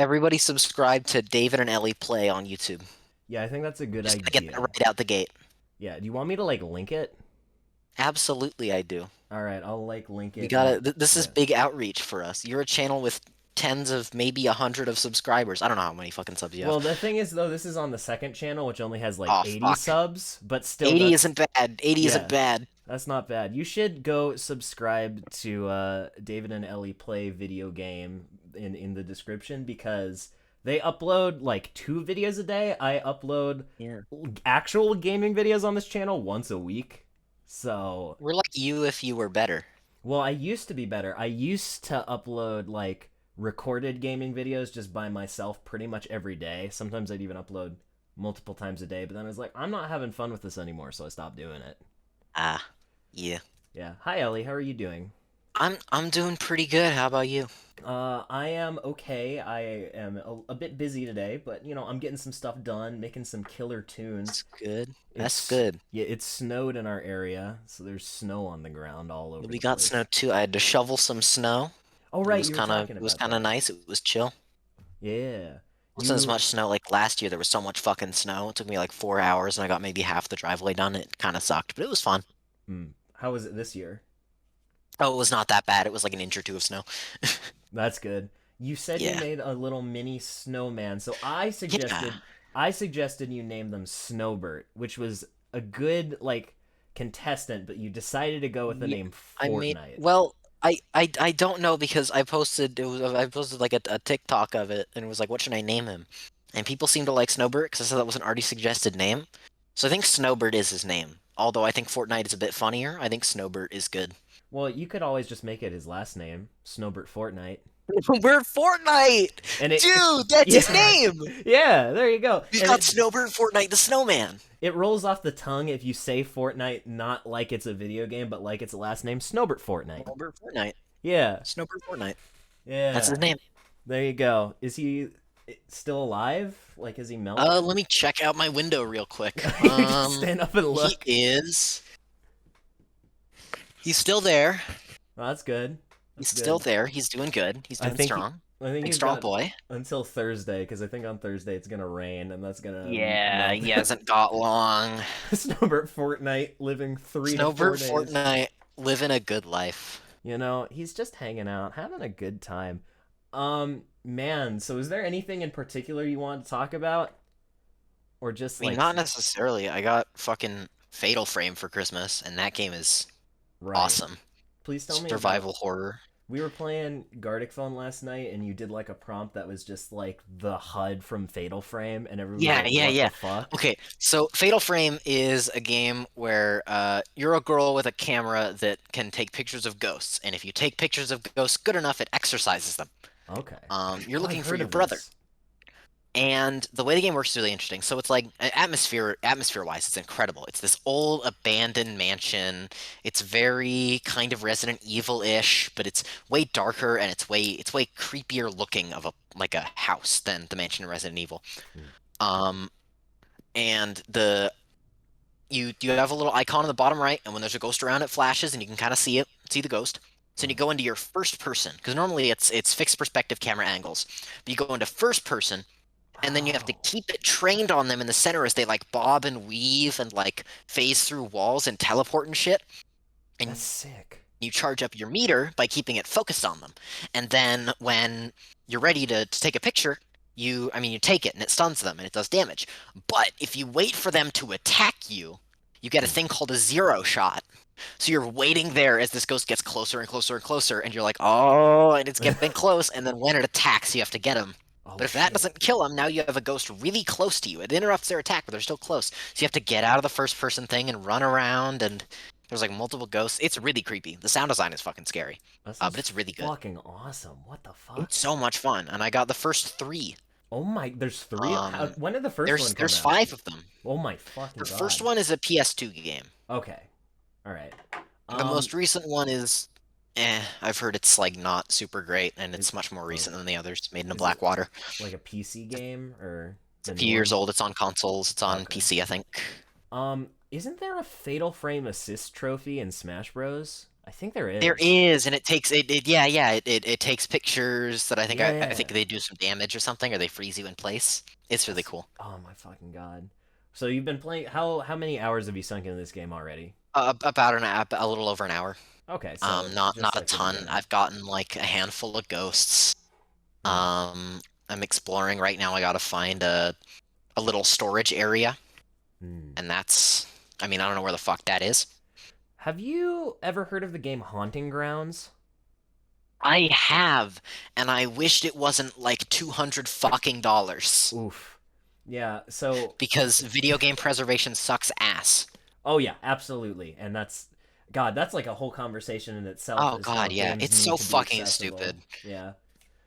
Everybody subscribe to David and Ellie Play on YouTube. Yeah, I think that's a good Just gonna get that idea. right out the gate. Yeah, do you want me to like link it? Absolutely, I do. All right, I'll like link We it in. gotta. This is Yeah. big outreach for us. You're a channel with tens of maybe 100 of subscribers. I don't know how many fucking subs you have. Well, the thing is though, this is on the second channel, which only has like Oh 80 fuck. subs, but still 80 that's isn't bad. 80 isn't yeah, bad. that's not bad. You should go subscribe to David and Ellie Play video game in the description because they upload like 2 videos a day. I upload Yeah. actual gaming videos on this channel once a week. So, We're like you if you were better. well, I used to be better. I used to upload like recorded gaming videos just by myself pretty much every day. Sometimes I'd even upload multiple times a day, but then I was like, I'm not having fun with this anymore, so I stopped doing it. Ah, yeah. Yeah. Hi Ellie, how are you doing? I'm doing pretty good. How about you? I am okay. I am a bit busy today, but I'm getting some stuff done, making some killer tunes. That's good. That's It's good. yeah, it's snowed in our area, so there's snow on the ground all over We the got place. snow too. I had to shovel some snow. Oh It right, was you were kind of talking it was about kind of that. nice. It was chill. Yeah. Wasn't as You much snow like last year. There was so much fucking snow. It took me like 4 hours, and I got maybe half the driveway done. It kind of sucked, but it was fun. how was it this year? Oh, it was not that bad. It was like an inch or two of snow. That's good. You said you Yeah, made a little mini snowman, so yeah. I suggested you name them Snowbert, which was a good like contestant, but you decided to go with the Yeah, name I made Fortnite. well. I don't know because I posted like a TikTok of it and it was like what should I name him? And people seem to like Snowbird because I said that was an already suggested name. So I think Snowbird is his name. Although I think Fortnite is a bit funnier. I think Snowbird is good. Well, you could always just make it his last name, Snowbert Fortnite. We're Fortnite! And it Dude, that's his yeah. name! Yeah, there you go. We've And got Snowbird Fortnite the Snowman. it rolls off the tongue if you say Fortnite not like it's a video game, but like its last name, Snowbert Fortnite. Snowbird Fortnite. Yeah. Snowbird Fortnite. That's his Yeah. name. There you go. Is he still alive? Like, is he Let melted? me check out my window real quick. You just stand up and He look. is. He's still there. Oh, that's good. He's That's still good. there. He's doing good. He's I doing think strong. I think Big he's strong got boy. until Thursday because I think on Thursday it's gonna rain and that's gonna Yeah, melt he hasn't got long. Snowbird Fortnite living 3 to 4 Snowbird days. Fortnite living a good life. He's just hanging out, having a good time. Man, so is there anything in particular you want to talk about? Or just I mean, like, not necessarily. I got fucking Fatal Frame for Christmas, and that game is right. awesome. Please tell me about. Survival horror. We were playing Gartic Phone last night, and you did like a prompt that was just like the HUD from Fatal Frame, and everyone was Yeah, like, yeah, "What the yeah. fuck?" Okay, so Fatal Frame is a game where you're a girl with a camera that can take pictures of ghosts, and if you take pictures of ghosts good enough, it exorcises them. Okay. You're Oh, I've looking for heard your of brother. this. And the way the game works is really interesting. So it's like atmosphere wise, it's incredible. It's this old abandoned mansion. It's very kind of Resident Evil-ish, but it's way darker and it's way creepier looking of a like a house than the mansion in Resident Evil. Hmm. Um, and the you have a little icon on the bottom right, and when there's a ghost around, it flashes, and you can kind of see the ghost. So you Uh-huh. go into your first person because normally it's fixed perspective camera angles, but you go into first person and then you have to Oh, keep it trained on them in the center as they like bob and weave and like phase through walls and teleport and shit. that's And sick. you charge up your meter by keeping it focused on them. And then when you're ready to take a picture, you take it and it stuns them and it does damage. But if you wait for them to attack you, you get a Hmm. thing called a zero shot. So you're waiting there as this ghost gets closer and closer and closer, and you're like, oh, and it's getting close, and then when it attacks, you have to get him. Oh But if that shit. doesn't kill him, now you have a ghost really close to you. It interrupts their attack, but they're still close. So you have to get out of the first person thing and run around, and there's like multiple ghosts. It's really creepy. The sound design is fucking scary, That sounds but it's really good. fucking awesome. What the It's fuck? so much fun, and I got the first three. Oh my, there's three. Um, When did the first there's one come there's out? five of them. Oh my fucking The first god. one is a PS2 game. Okay. All right. The Um, most recent one is, I've heard it's like not super great, and is, it's much more oh, recent than the others. Made in is it Blackwater. like a PC game or It's the a new few years one? old. It's on consoles. It's on Okay. PC, I think. Isn't there a Fatal Frame assist trophy in Smash Bros? I think there There is. is, and it takes it takes pictures that I think Yeah. they do some damage or something, or they freeze you in place. It's really That's cool. oh my fucking god. So you've been playing how many hours have you sunk into this game already? About an app, a little over an hour. Okay, so just Not a like the ton. beginning. I've gotten like a handful of ghosts. Hmm. I'm exploring right now. I gotta find a little storage area, Hmm. and that's, I mean, I don't know where the fuck that is. Have you ever heard of the game Haunting Grounds? I have, and I wished it wasn't like 200 fucking dollars Oof. Yeah, so because video game preservation sucks ass. oh yeah, absolutely. And that's God, that's like a whole conversation in itself Oh is how God, yeah. games It's need so to be fucking accessible. stupid. Yeah.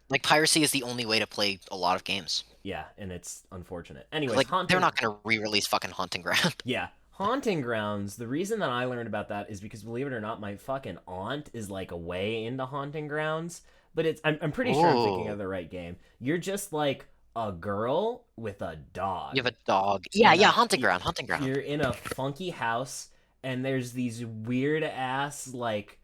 Like piracy is the only way to play a lot of games. Yeah, and it's unfortunate. Anyways, Like they're Haunting not gonna re-release fucking Haunting Ground. Yeah, Haunting Grounds. The reason that I learned about that is because, believe it or not, my fucking aunt is like a way into Haunting Grounds. But I'm pretty sure I'm thinking of Ooh. the right game. You're just like a girl with a You dog have a dog. Yeah, in yeah, a Haunting Ground, Haunting Ground. you're in a funky house, and there's these weird ass like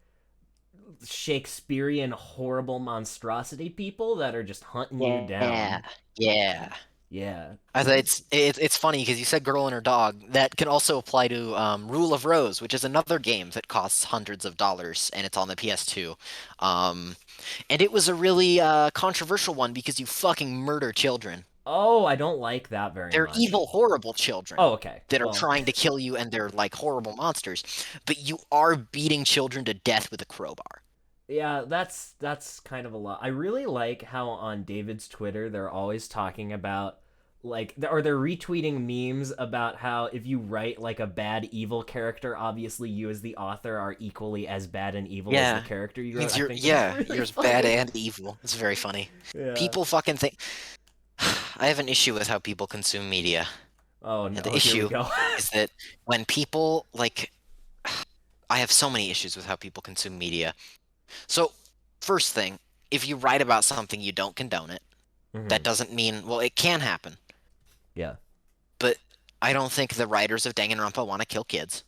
Shakespearean horrible monstrosity people that are just hunting you Yeah, down. yeah. Yeah. I thought it's funny because you said girl and her dog. That can also apply to Rule of Rose, which is another game that costs hundreds of dollars, and it's on the PS2. Um, and it was a really controversial one because you fucking murder children. Oh, I don't like that very They're much. evil, horrible children Oh, okay. that are Well, trying to kill you, and they're like horrible monsters. But you are beating children to death with a crowbar. yeah, that's kind of a lot. I really like how on David's Twitter they're always talking about like or they're retweeting memes about how if you write like a bad evil character, obviously you as the author are equally as bad and evil as the Yeah, character you it wrote. means I you're think that's yeah, really you're as bad funny. and evil. It's very funny. Yeah. People fucking think I have an issue with how people consume media. Oh And the no, here we issue go. is that when people like I have so many issues with how people consume media. So, first thing, if you write about something you don't condone it, that Hmm. doesn't mean, well, it can happen. Yeah. But I don't think the writers of Danganronpa want to kill kids.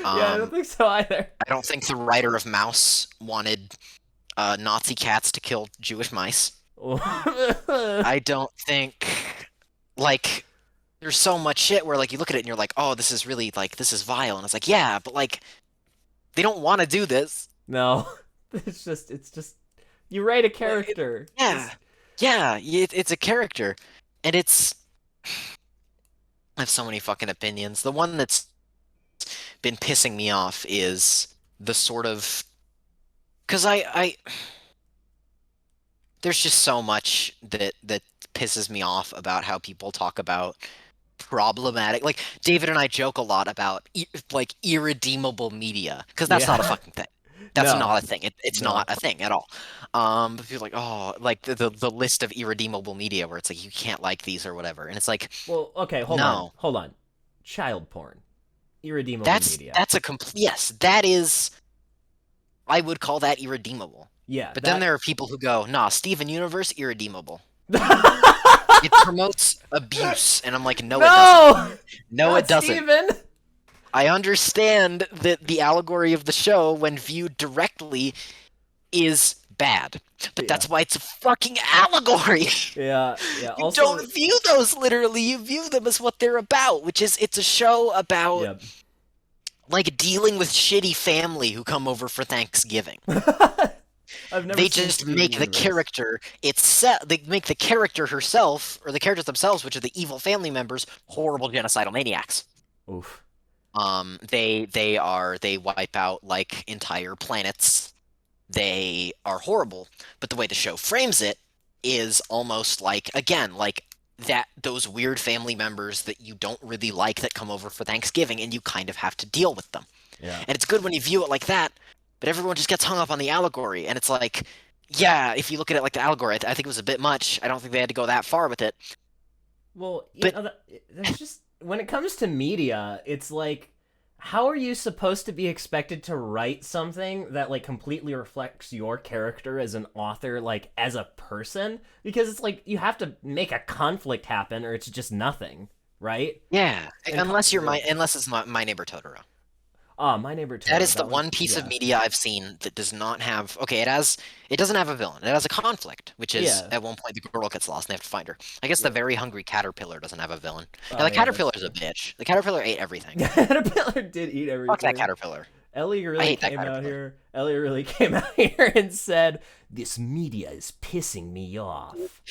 Yeah, I don't Um, think so either. I don't think the writer of Mouse wanted Nazi cats to kill Jewish mice. I don't think like there's so much shit where like you look at it and you're like, oh, this is really like this is vile, and it's like, yeah, but like they don't want to do this. No. It's just you write a Like, character. yeah, Just yeah, it's a character, and it's I have so many fucking opinions. The one that's been pissing me off is the sort of because I there's just so much that pisses me off about how people talk about problematic. Like David and I joke a lot about like irredeemable media because that's not a yeah. fucking thing. That's No. not a thing. It's not No. a thing at all. But people are like, oh, like the list of irredeemable media where it's like you can't like these or whatever, and it's like, Well, okay, hold on. no, Hold on. Child porn. Irredeemable media. that's a complete yes. That is, I would call that irredeemable. Yeah, But then that there are people who go, nah, Steven Universe irredeemable. No! It promotes abuse, and I'm like, no, it doesn't. No, it Not doesn't. Steven! I understand that the allegory of the show, when viewed directly, is bad. But Yeah. that's why it's a fucking allegory. Yeah, yeah. You Also, don't view those literally, you view them as what they're about, which is it's a show about yeah. like dealing with shitty family who come over for Thanksgiving. I've never They seen just Steven make the Universe. character itself, they make the character herself, or the characters themselves, which are the evil family members, horrible genocidal maniacs. Oof. They wipe out like entire planets. They are horrible, but the way the show frames it is almost like again like that those weird family members that you don't really like that come over for Thanksgiving and you kind of have to deal with them. Yeah. And it's good when you view it like that, but everyone just gets hung up on the allegory and it's like yeah, if you look at it like the allegory, I think it was a bit much. I don't think they had to go that far with it. Well, But there's just when it comes to media, it's like how are you supposed to be expected to write something that like completely reflects your character as an author like as a person because it's like you have to make a conflict happen or it's just nothing, right? yeah, And unless you're yeah. unless it's my neighbor Totoro. Ah, My Neighbor That Totoro. is the That one's one piece of yeah, media I've seen that does not have. Okay, it doesn't have a villain. It has a conflict, which is yeah, at one point the girl gets lost and they have to find her. I guess the yeah. very hungry caterpillar doesn't have a villain. Now Oh the yeah, that's caterpillar's a true. bitch. The caterpillar ate everything. Caterpillar did eat Fuck that everything. caterpillar. Ellie I really hate that came out caterpillar. here. Ellie really came out here and said, "This media is pissing me off.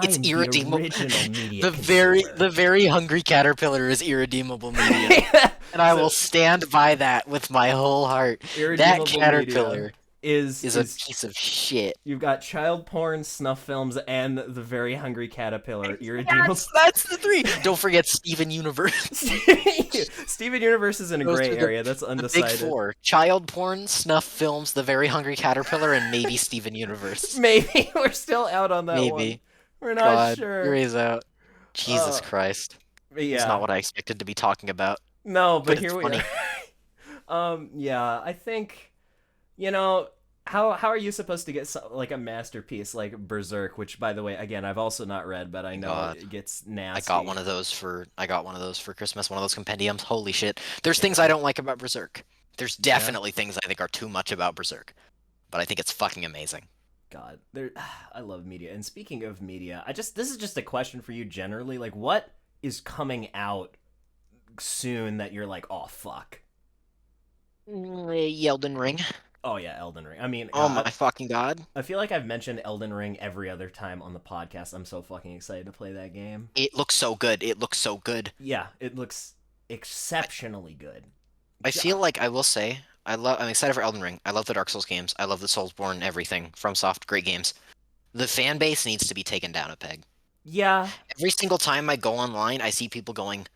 It's I'm the irredeemable. original media The consumer." very hungry caterpillar is irredeemable media. And I will So stand by that with my whole heart. That irredeemable media caterpillar is is a is piece of shit. you've got child porn, snuff films, and the very hungry caterpillar. Irredeemable. That's the three. Don't forget Steven Universe. Steven Universe is in a Those gray are area. That's the big undecided. four. Child porn, snuff films, The Very Hungry Caterpillar, and maybe Steven Universe. Maybe we're still out on that one. Maybe. We're not God, sure. Yuri's out. Jesus Uh, Christ. but It's not yeah. what I expected to be talking about, No, but but it's here we are. funny. Yeah, I think you know how are you supposed to get like a masterpiece like Berserk, which by the way, again, I've also not read, but I know God. it gets I nasty. got one of those for Christmas, one of those compendiums. Holy shit. There's things Yeah. I don't like about Berserk. There's Yeah. definitely things I think are too much about Berserk, but I think it's fucking amazing. God, there. I love media. And speaking of media, this is just a question for you generally. Like, what is coming out soon that you're like, oh fuck? Elden Ring. Oh yeah, Elden Ring. I mean, Oh God, my fucking god. I feel like I've mentioned Elden Ring every other time on the podcast. I'm so fucking excited to play that game. It looks so good. It looks so good. Yeah, it looks exceptionally good. I feel like I will say I'm excited for Elden Ring. I love the Dark Souls games. I love the Soulsborne everything from Soft. Great games. The fan base needs to be taken down a peg. Yeah, Every single time I go online, I see people going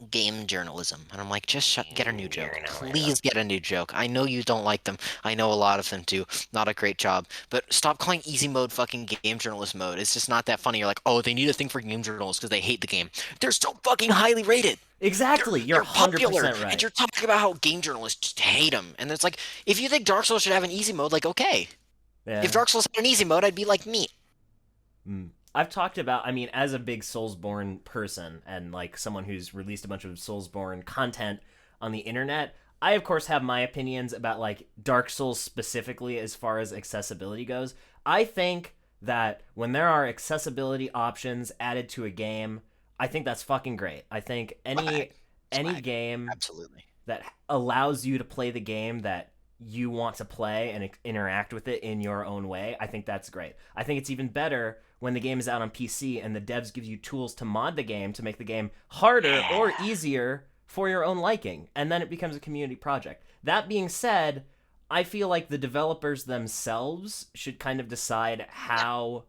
game journalism, and I'm like, just get a new joke. Please get a new joke. I know you don't like them. I know a lot of them do. Not a great job, but stop calling easy mode fucking game journalist mode. It's just not that funny. You're like, oh, they need a thing for game journalists because they hate the game. They're so fucking highly rated. They're exactly. You're they're popular, 100% and right. you're talking about how game journalists just hate them. And it's like, if you think Dark Souls should have an easy mode, like, okay. If Yeah. Dark Souls had an easy mode, I'd be like, neat. Mm. I've talked about, I mean, as a big Soulsborne person and like someone who's released a bunch of Soulsborne content on the internet, I of course have my opinions about like Dark Souls specifically as far as accessibility goes. I think that when there are accessibility options added to a game, I think that's fucking great. I think Swag, any swag, game absolutely. that allows you to play the game that you want to play and interact with it in your own way, I think that's great. I think it's even better when the game is out on PC and the devs give you tools to mod the game to make the game harder or Yeah. easier for your own liking, and then it becomes a community project. That being said, I feel like the developers themselves should kind of decide how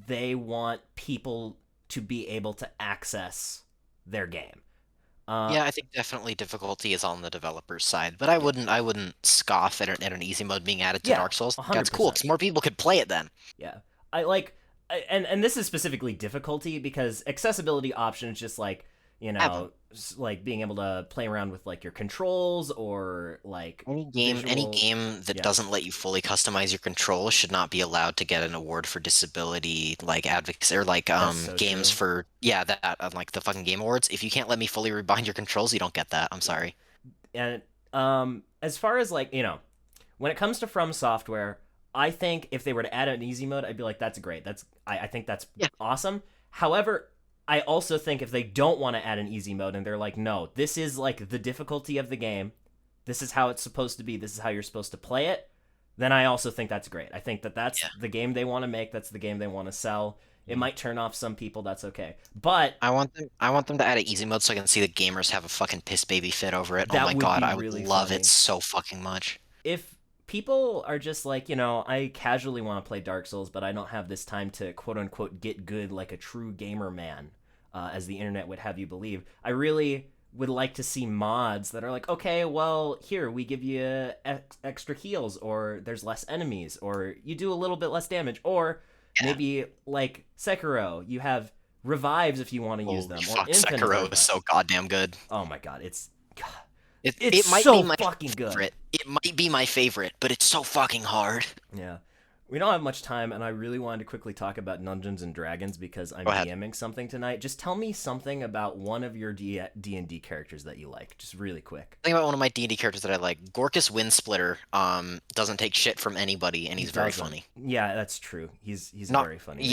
they want people to be able to access their game. Uh, Yeah, I think definitely difficulty is on the developer's side, but I wouldn't scoff at an easy mode being added to yeah, Dark Souls. That's cool 100%. because more people could play it then. Yeah. I like and this is specifically difficulty because accessibility options just like, Have them. like being able to play around with like your controls or like Any visual game that yeah, doesn't let you fully customize your controls should not be allowed to get an award for disability, like advocacy or like that's so games true. for yeah that like the fucking Game Awards. If you can't let me fully rebind your controls, you don't get that. I'm Yeah. sorry. And as far as like, when it comes to From Software, I think if they were to add an easy mode, I'd be like, that's great. I think that's Yeah, awesome. However, I also think if they don't want to add an easy mode and they're like, no, this is like the difficulty of the game, this is how it's supposed to be, this is how you're supposed to play it, then I also think that's great. I think that that's yeah. the game they want to make, that's the game they want to sell. It Mm. might turn off some people, that's okay. But I want them to add an easy mode so I can see the gamers have a fucking piss baby fit over it. Oh that my would God, be I would really love it funny. so fucking much. If people are just like, I casually want to play Dark Souls, but I don't have this time to quote unquote get good like a true gamer man, as the internet would have you believe, I really would like to see mods that are like, okay, well, here, we give you extra heals, or there's less enemies, or you do a little bit less damage, or Yeah. maybe like Sekiro, you have revives if you want to use Holy them, or fuck, infinite Sekiro is revives. so goddamn good. Oh my god, it's God, It it's it might be so my fucking good. favorite. It might be my favorite, but it's so fucking hard. Yeah. We don't have much time, and I really wanted to quickly talk about Dungeons and Dragons because I'm Go ahead. DMing something tonight. Just tell me something about one of your D&D characters that you like, just really quick. Think about one of my D&D characters that I like. Gorkus Windsplitter doesn't take shit from anybody, and He he's very doesn't. funny. Yeah, that's true. He's a Not very funny yeah,